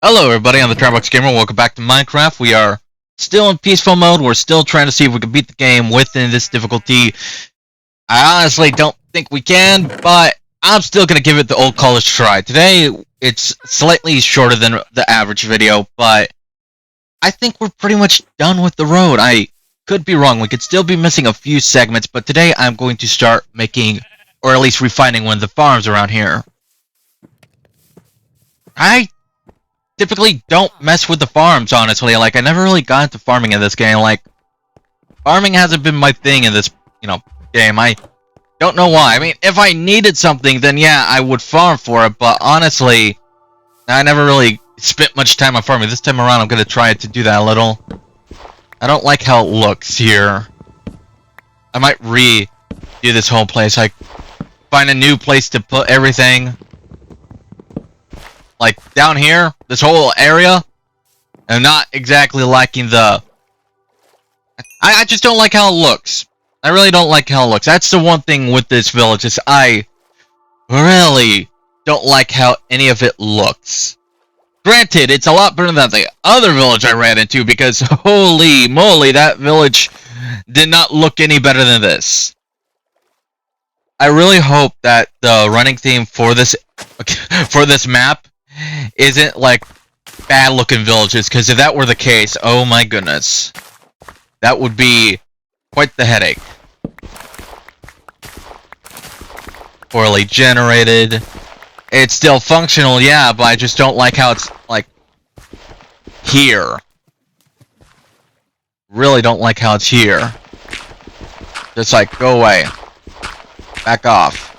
Hello everybody, I'm the Trybox Gamer. Welcome back to Minecraft. We are still in peaceful mode. We're still trying to see if we can beat the game within this difficulty. I honestly don't think we can, but I'm still going to give it the old college try. Today, it's slightly shorter than the average video, but I think we're pretty much done with the road. I could be wrong. We could still be missing a few segments, but today I'm going to start making, or at least refining one of the farms around here. I typically don't mess with the farms, honestly. Like, I never really got into farming in this game. Like, farming hasn't been my thing in this, game. I don't know why. I mean, if I needed something, then yeah, I would farm for it, but honestly, I never really spent much time on farming. This time around, I'm gonna try to do that a little. I don't like how it looks here. I might redo this whole place. Like, find a new place to put everything. Like, down here, this whole area, I'm not exactly liking the... I just don't like how it looks. I really don't like how it looks. That's the one thing with this village, is I really don't like how any of it looks. Granted, it's a lot better than the other village I ran into, because holy moly, that village did not look any better than this. I really hope that the running theme for this map isn't like bad looking villages, because if that were the case, oh my goodness, that would be quite the headache. Poorly generated. It's still functional, yeah, but I just don't like how it's like here. Really don't like how it's here. Just like, go away. Back off.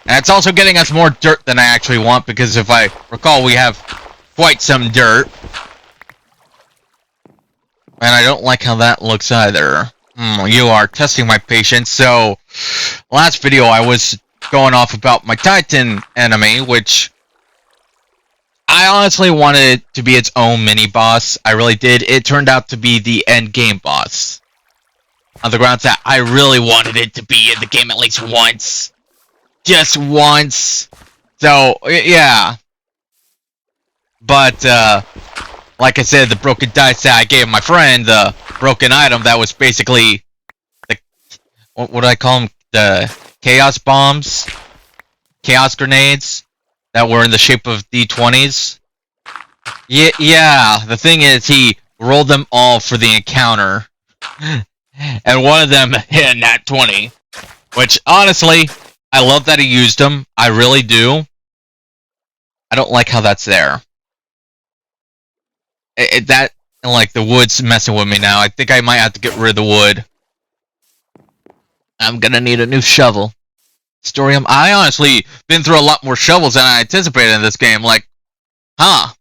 And it's also getting us more dirt than I actually want, because if I recall, we have quite some dirt. And I don't like how that looks either. You are testing my patience. So, last video I was going off about my Titan enemy, which I honestly wanted it to be its own mini-boss. I really did. It turned out to be the end game boss. On the grounds that I really wanted it to be in the game at least once. Just once. So, yeah. But, like I said, the broken dice that I gave my friend, the broken item that was basically the... What do I call them? The chaos bombs? Chaos grenades? That were in the shape of D20s? Yeah, the thing is, he rolled them all for the encounter. And one of them hit a nat 20. Which, honestly... I love that he used them. I really do. I don't like how that's there. That, and like, the wood's messing with me now. I think I might have to get rid of the wood. I'm gonna need a new shovel. Storium. I honestly been through a lot more shovels than I anticipated in this game. Like, huh.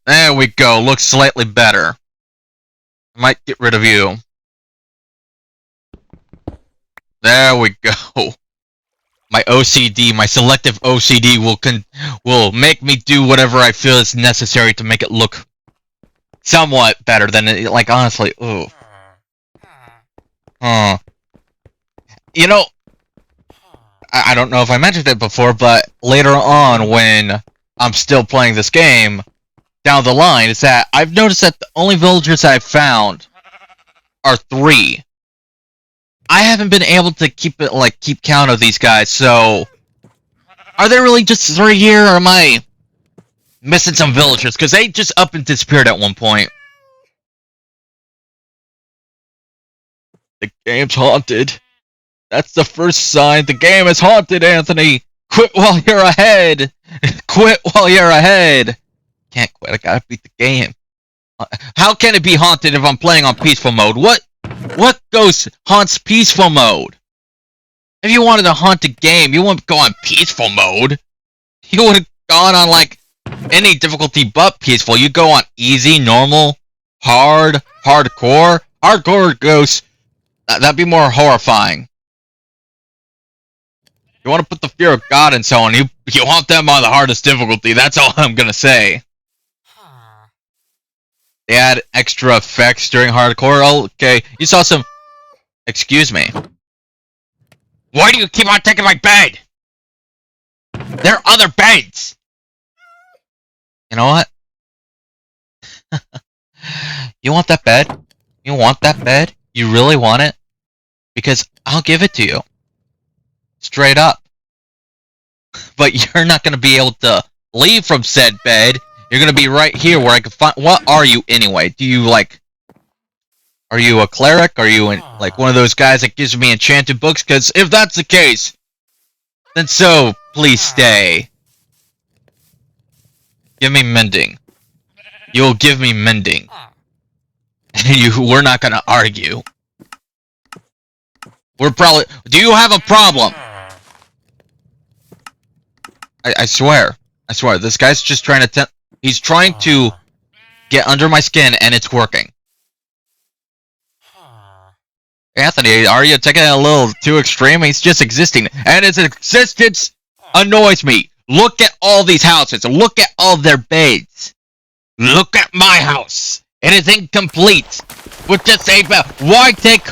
There we go. Looks slightly better. I might get rid of you. There we go. My OCD, my selective OCD will make me do whatever I feel is necessary to make it look somewhat better than it, like, honestly, ooh. You know, I don't know if I mentioned it before, but later on when I'm still playing this game, down the line, is that I've noticed that the only villagers I've found are 3. I haven't been able to keep count of these guys, so... Are there really just 3 here, or am I missing some villagers? Because they just up and disappeared at one point. The game's haunted. That's the first sign. The game is haunted, Anthony! Quit while you're ahead! Quit while you're ahead! Can't quit, I gotta beat the game. How can it be haunted if I'm playing on peaceful mode? What ghost haunts peaceful mode? If you wanted to haunt a game, you wouldn't go on peaceful mode. You would have gone on, like, any difficulty but peaceful. You go on easy, normal, hard, hardcore. Hardcore ghosts, that'd be more horrifying. You want to put the fear of God and so on, you haunt them on the hardest difficulty. That's all I'm gonna say. They add extra effects during hardcore. Okay, you saw some... Excuse me. Why do you keep on taking my bed? There are other beds! You know what? You want that bed? You want that bed? You really want it? Because I'll give it to you. Straight up. But you're not going to be able to leave from said bed. You're going to be right here where I can find... What are you anyway? Do you, like... Are you a cleric? Are you, like, one of those guys that gives me enchanted books? Because if that's the case, then so, please stay. Give me mending. You'll give me mending. We're not going to argue. We're probably... Do you have a problem? I swear. I swear. This guy's just trying to... He's trying to get under my skin, and it's working. Anthony, are you taking it a little too extreme? He's just existing. And his existence annoys me. Look at all these houses. Look at all their beds. Look at my house. It is incomplete. With just a bed. Why take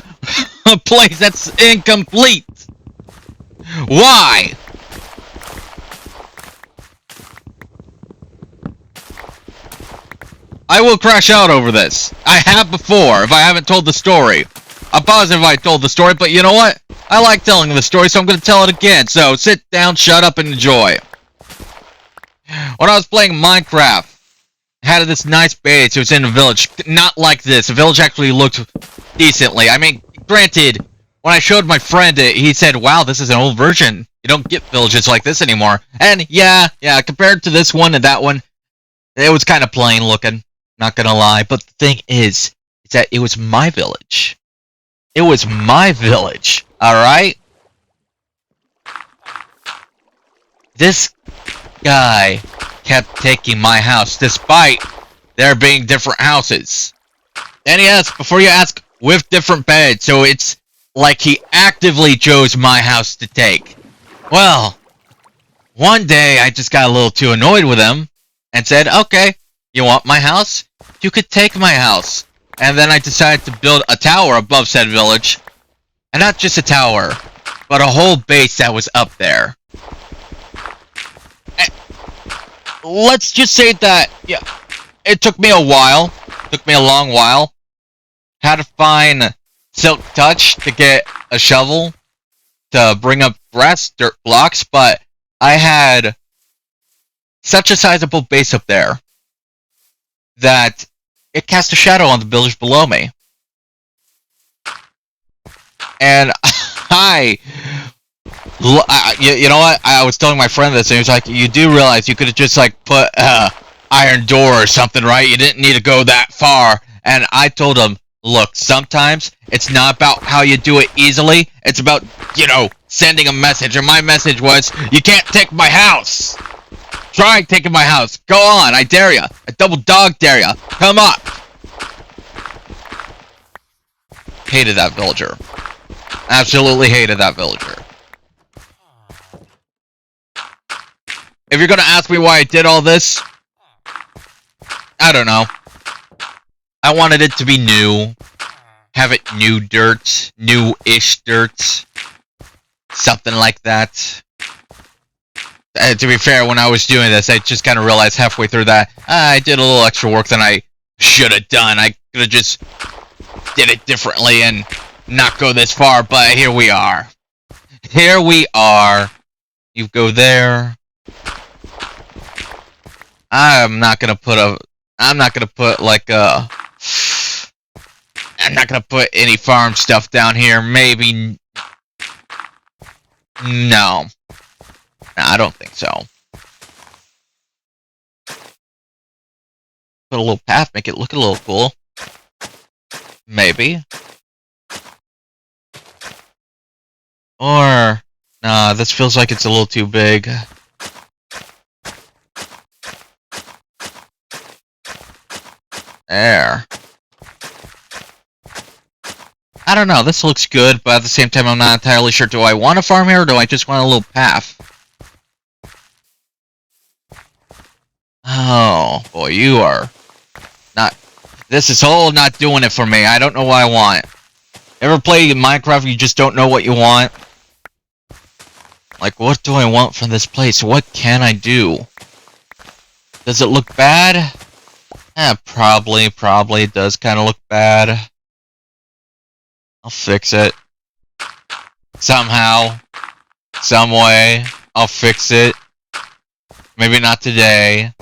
a place that's incomplete? Why? I will crash out over this. I have before, if I haven't told the story. I'm positive I told the story, but you know what? I like telling the story, so I'm going to tell it again. So, sit down, shut up, and enjoy. When I was playing Minecraft, I had this nice base. It was in a village. Not like this. The village actually looked decently. I mean, granted, when I showed my friend it, he said, wow, this is an old version. You don't get villages like this anymore. And, yeah, compared to this one and that one, it was kind of plain looking. Not gonna lie, but the thing is that it was my village. It was my village, alright? This guy kept taking my house, despite there being different houses. And yes, before you ask, with different beds, so it's like he actively chose my house to take. Well, one day I just got a little too annoyed with him, and said, okay, you want my house? You could take my house. And then I decided to build a tower above said village. And not just a tower, but a whole base that was up there. And let's just say that, yeah, it took me a while. It took me a long while. Had to find Silk Touch to get a shovel to bring up grass dirt blocks, but I had such a sizable base up there that it cast a shadow on the village below me. And you know what? I was telling my friend this, and he was like, you do realize you could have just, like, put iron door or something, right? You didn't need to go that far. And I told him, look, sometimes it's not about how you do it easily. It's about, you know, sending a message. And my message was, you can't take my house. Try taking my house. Go on, I dare ya. I double dog dare ya. Come up. Hated that villager. Absolutely hated that villager. If you're gonna ask me why I did all this, I don't know. I wanted it to be new. Have it new dirt. New-ish dirt. Something like that. To be fair, when I was doing this, I just kind of realized halfway through that I did a little extra work than I should have done. I could have just did it differently and not go this far, but here we are. Here we are. You go there. I'm not gonna put any farm stuff down here. Maybe. No. I don't think so. Put a little path, make it look a little cool. Maybe. Or... Nah, this feels like it's a little too big. There. I don't know, this looks good, but at the same time I'm not entirely sure. Do I want a farm here, or do I just want a little path? Oh, boy, you are not... This is whole not doing it for me. I don't know what I want. Ever play Minecraft, you just don't know what you want? Like, what do I want from this place? What can I do? Does it look bad? Probably it does kind of look bad. I'll fix it. Somehow. Some way. I'll fix it. Maybe not today.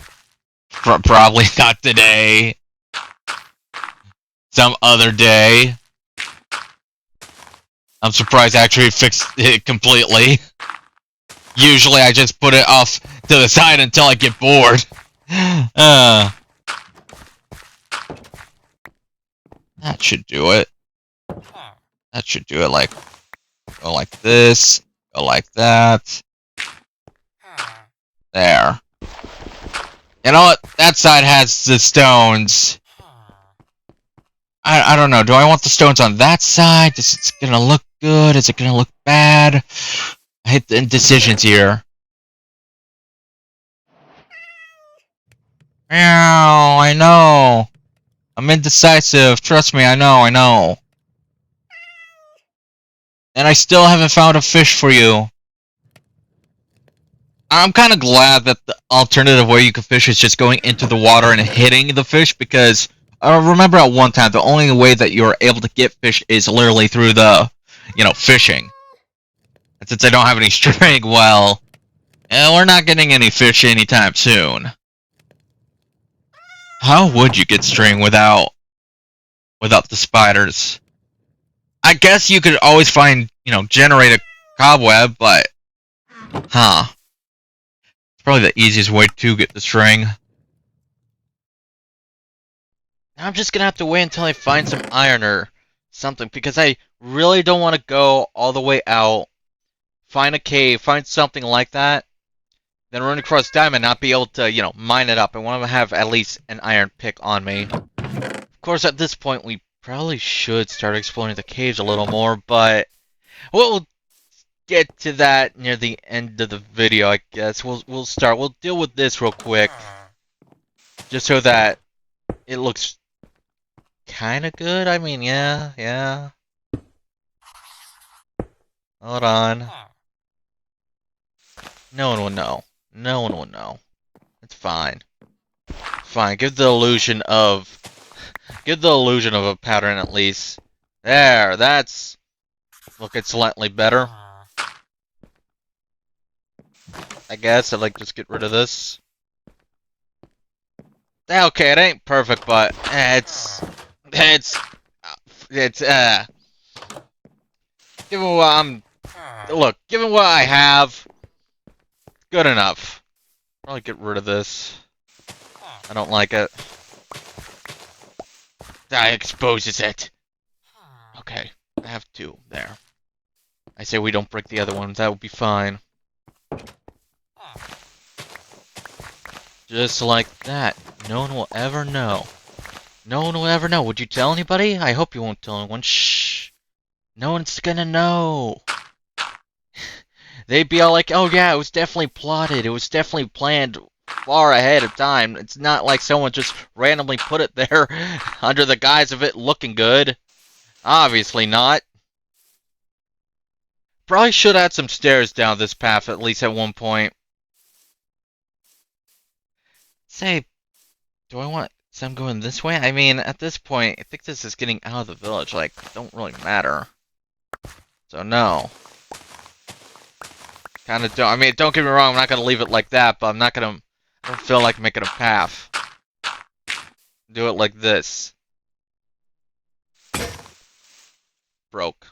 Probably not today. Some other day. I'm surprised I actually fixed it completely. Usually I just put it off to the side until I get bored. That should do it. That should do it. Like, go like this, go like that. There. You know what? That side has the stones. I don't know. Do I want the stones on that side? Is it gonna look good? Is it gonna look bad? I hate the indecisions here. Meow, I know. I'm indecisive. Trust me, I know. And I still haven't found a fish for you. I'm kind of glad that the alternative way you can fish is just going into the water and hitting the fish, because I remember at one time the only way that you're able to get fish is literally through the, fishing. And since I don't have any string, well, we're not getting any fish anytime soon. How would you get string without the spiders? I guess you could always find, generate a cobweb, but, it's probably the easiest way to get the string. I'm just gonna have to wait until I find some iron or something, because I really don't want to go all the way out, find a cave, find something like that, then run across diamond, not be able to, mine it up. I want to have at least an iron pick on me. Of course, at this point, we probably should start exploring the caves a little more, but we'll get to that near the end of the video, I guess. We'll deal with this real quick, just so that it looks kind of good. I mean, yeah. Hold on. No one will know. No one will know. It's fine. Fine. Give the illusion of a pattern at least. There. That's looking slightly better. I guess I'd like just get rid of this. Okay, it ain't perfect, but it's given what I have, good enough. Probably get rid of this. I don't like it. That exposes it. Okay, I have two there. I say we don't break the other ones. That would be fine. Just like that. No one will ever know. No one will ever know. Would you tell anybody? I hope you won't tell anyone. Shh. No one's gonna know. They'd be all like, oh yeah, it was definitely plotted. It was definitely planned far ahead of time. It's not like someone just randomly put it there under the guise of it looking good. Obviously not. Probably should add some stairs down this path at least at one point. Say, do I want some going this way? I mean, at this point, I think this is getting out of the village. Like, don't really matter. So no. Kind of don't. I mean, don't get me wrong. I'm not gonna leave it like that, but I'm not gonna. I don't feel like making a path. Do it like this. Broke.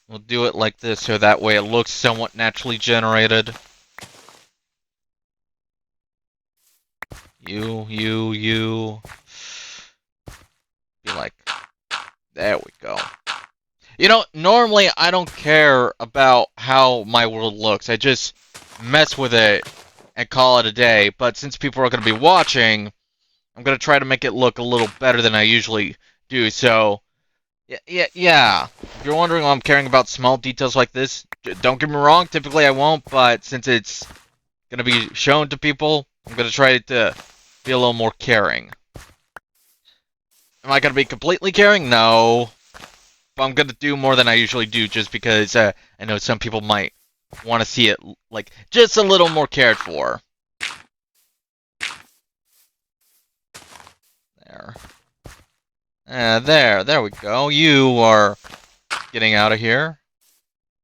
We'll do it like this, so that way it looks somewhat naturally generated. You. Be like, there we go. Normally I don't care about how my world looks. I just mess with it and call it a day. But since people are going to be watching, I'm going to try to make it look a little better than I usually do. So, yeah. If you're wondering why I'm caring about small details like this, don't get me wrong. Typically I won't, but since it's going to be shown to people, I'm going to try to be a little more caring. Am I going to be completely caring? No. I'm gonna do more than I usually do just because I know some people might want to see it like just a little more cared for. There. There we go. You are getting out of here.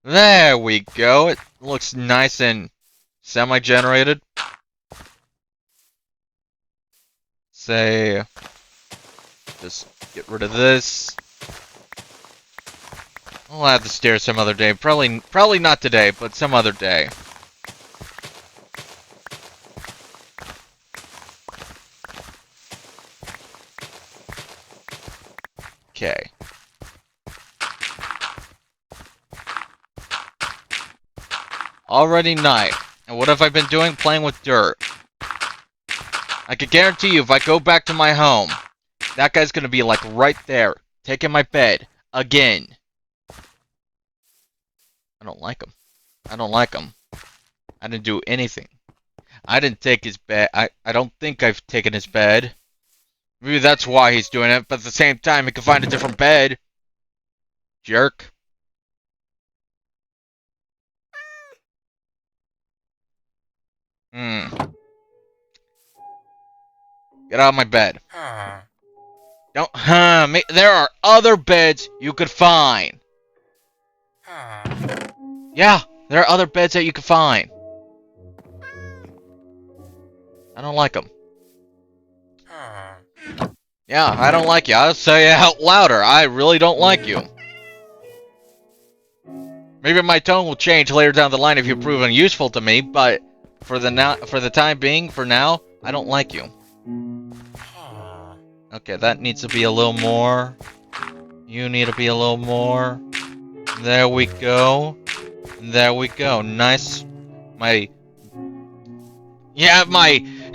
There we go. It looks nice and semi-generated. Say, just get rid of this. I'll add the stairs some other day. Probably not today, but some other day. Okay. Already night. And what have I been doing? Playing with dirt. I can guarantee you if I go back to my home, that guy's gonna be like right there, taking my bed. Again. I don't like him. I don't like him. I didn't do anything. I didn't take his bed. I don't think I've taken his bed. Maybe that's why he's doing it, but at the same time, he can find a different bed. Jerk. Get out of my bed. Don't, there are other beds you could find. Yeah, there are other beds that you can find. I don't like them. Yeah, I don't like you. I'll say it out louder. I really don't like you. Maybe my tone will change later down the line if you've proven useful to me, but for the time being, for now, I don't like you. Okay, that needs to be a little more. You need to be a little more. There we go. There we go. Nice. My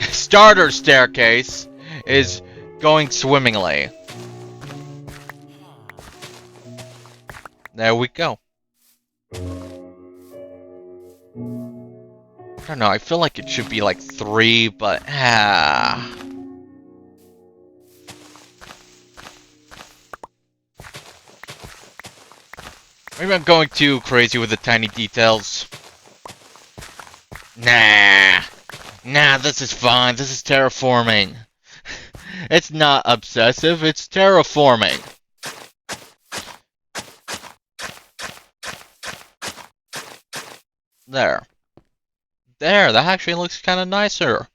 starter staircase is going swimmingly. There we go. I don't know, I feel like it should be like 3, but maybe I'm going too crazy with the tiny details. Nah, this is fine. This is terraforming. It's not obsessive, it's terraforming. There, that actually looks kind of nicer.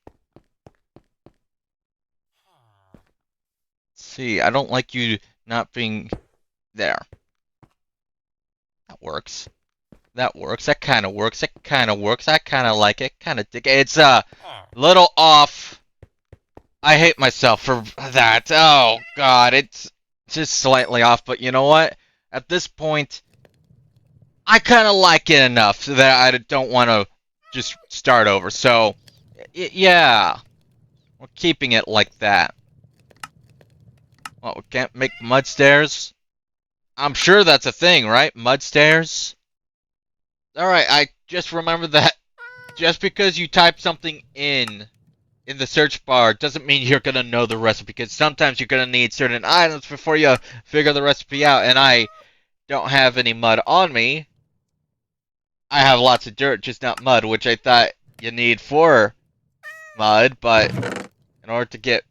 See, I don't like you not being there. That works. That works. That kind of works. That kind of works. I kind of like it. Kind of dig it. It's a little off. I hate myself for that. Oh, God. It's just slightly off. But you know what? At this point, I kind of like it enough that I don't want to just start over. So, yeah. We're keeping it like that. Well, we can't make mud stairs? I'm sure that's a thing, right? Mud stairs? Alright, I just remembered that just because you type something in the search bar doesn't mean you're gonna know the recipe, because sometimes you're gonna need certain items before you figure the recipe out, and I don't have any mud on me. I have lots of dirt, just not mud, which I thought you need for mud, but in order to get...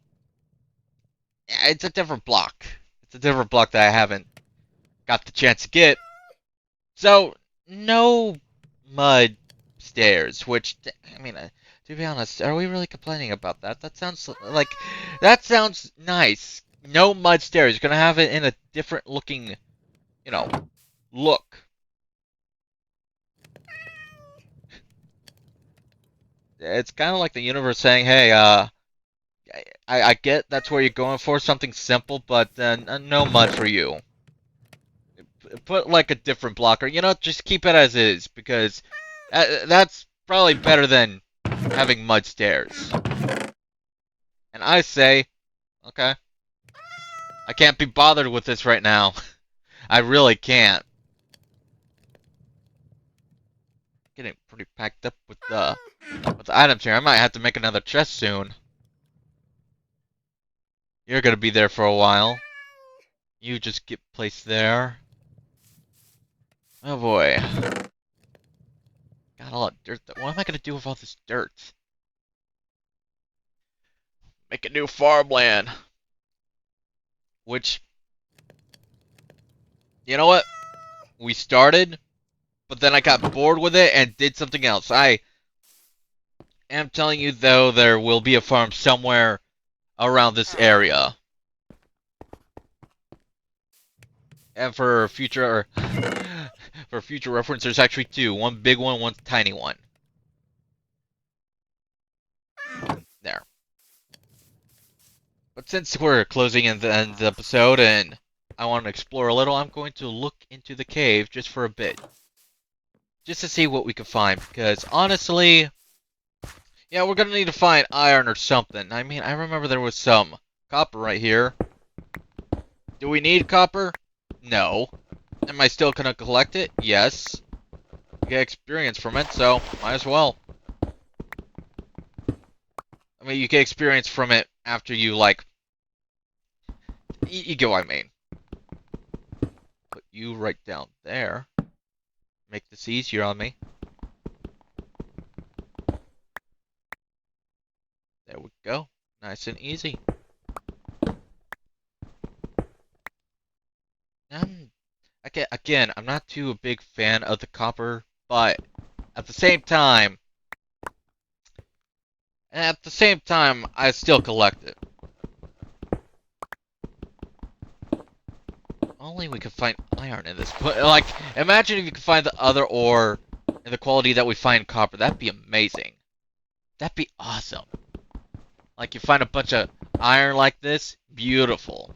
Yeah, it's a different block. It's a different block that I haven't got the chance to get. So, no mud stairs, which, I mean, to be honest, are we really complaining about that? That sounds like, that sounds nice. No mud stairs. You're gonna have it in a different looking, you know, look. It's kind of like the universe saying, hey, I get that's where you're going for, something simple, but no mud for you. Put like a different blocker. You know, just keep it as is, because that's probably better than having mud stairs. And I say, okay. I can't be bothered with this right now. I really can't. Getting pretty packed up with the items here. I might have to make another chest soon. You're gonna be there for a while. You just get placed there. Oh boy. Got a lot of dirt. What am I gonna do with all this dirt? Make a new farmland. Which, you know what? We started, but then I got bored with it and did something else. I am telling you, though, there will be a farm somewhere around this area. And for future reference, there's actually two. One big one, one tiny one. There. But since we're closing in the end of the episode and I want to explore a little, I'm going to look into the cave just for a bit. Just to see what we can find, because honestly, yeah, we're gonna need to find iron or something. I mean, I remember there was some copper right here. Do we need copper? No. Am I still gonna collect it? Yes. Get experience from it, so might as well. I mean, you get experience from it after you, like... You get what I mean. Put you right down there. Make this easier on me. There we go. Nice and easy. Again, I'm not too a big fan of the copper, but at the same time, I still collect it. Only we could find iron in this. But, like, imagine if you could find the other ore in the quality that we find copper. That'd be amazing. That'd be awesome. Like, you find a bunch of iron like this, beautiful.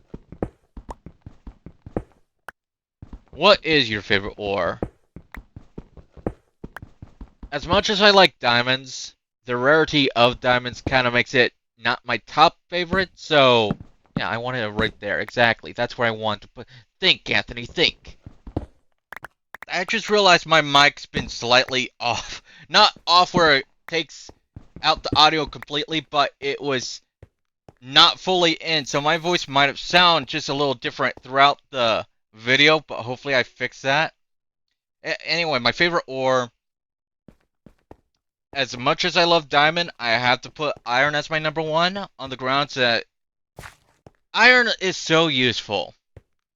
What is your favorite ore? As much as I like diamonds, the rarity of diamonds kind of makes it not my top favorite, so yeah, I want it right there. Exactly. That's where I want to put. Think, Anthony, think. I just realized my mic's been slightly off. Not off where it takes out the audio completely, but it was not fully in, so my voice might have sound just a little different throughout the video, but hopefully I fixed that. Anyway, my favorite ore, as much as I love diamond, I have to put iron as my number one on the grounds that iron is so useful.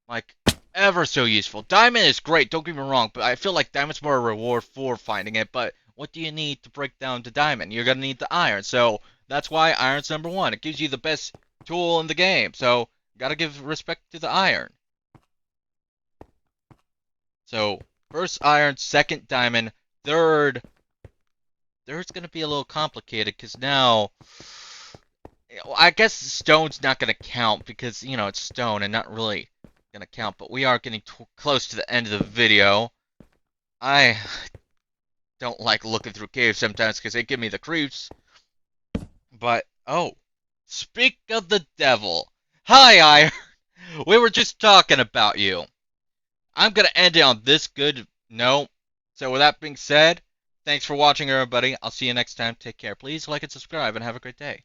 Like, ever so useful. Diamond is great, don't get me wrong, but I feel like diamond's more a reward for finding it, but what do you need to break down to diamond? You're gonna need the iron, so that's why iron's number one. It gives you the best tool in the game, so gotta give respect to the iron. So, first iron, second diamond, third's gonna be a little complicated, because now, I guess stone's not gonna count, because, you know, it's stone and not really gonna count, but we are getting close to the end of the video. I don't like looking through caves sometimes, because they give me the creeps. But, oh, speak of the devil. Hi, Iron. We were just talking about you. I'm going to end it on this good note. So with that being said, thanks for watching, everybody. I'll see you next time. Take care. Please like and subscribe, and have a great day.